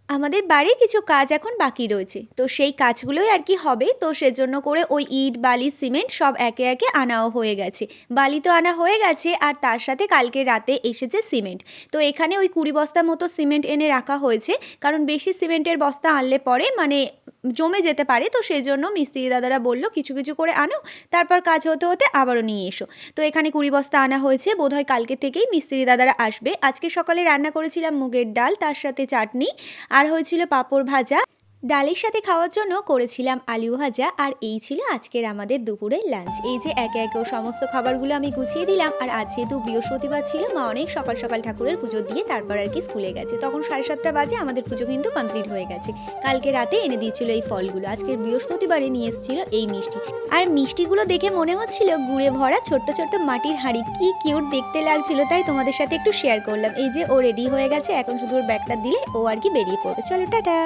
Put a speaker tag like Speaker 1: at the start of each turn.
Speaker 1: আমাদের বাড়ির কিছু কাজ এখন বাকি রয়েছে, তো সেই কাজগুলোই আর কি হবে। তো সেজন্য করে ওই ইট বালি সিমেন্ট সব একে একে আনাও হয়ে গেছে। বালি তো আনা হয়ে গেছে, আর তার সাথে কালকে রাতে এসেছে সিমেন্ট। তো এখানে ওই 20 বস্তা মতো সিমেন্ট এনে রাখা হয়েছে, কারণ বেশি সিমেন্টের বস্তা আনলে পরে মানে জমে যেতে পারে। তো সেই জন্য মিস্ত্রি দাদারা বলল কিছু কিছু করে আনো, তারপর কাজ হতে হতে আবারও নিয়ে এসো। তো এখানে 20 বস্তা আনা হয়েছে, বোধহয় কালকে থেকেই মিস্ত্রি দাদারা আসবে। আজকে সকালে রান্না করেছিলাম মুগের ডাল, তার সাথে চাটনি, আর হয়েছিল পাঁপড় ভাজা। ডালের সাথে খাওয়ার জন্য করেছিলাম আলু ভাজা। আর এই ছিল আজকের আমাদের দুপুরের লাঞ্চ। এই যে একে একে সমস্ত খাবারগুলো আমি গুছিয়ে দিলাম। আর আজ যেহেতু বৃহস্পতিবার ছিল, মা অনেক সকাল সকাল ঠাকুরের পুজো দিয়ে তারপর আর কি স্কুলে গেছে। তখন 7:30 বাজে আমাদের পুজো কিন্তু কমপ্লিট হয়ে গেছে। কালকে রাতে এনে দিয়েছিল এই ফলগুলো, আজকের বৃহস্পতিবারে নিয়ে এসেছিল এই মিষ্টি। আর মিষ্টিগুলো দেখে মনে হচ্ছিল গুড়ে ভরা ছোট্ট ছোট্ট মাটির হাঁড়ি, কি কিউট দেখতে লাগছিল, তাই তোমাদের সাথে একটু শেয়ার করলাম। এই যে ও রেডি হয়ে গেছে, এখন শুধু ওর ব্যাগটা দিলে ও আর কি বেরিয়ে পড়বে। চলো টাটা।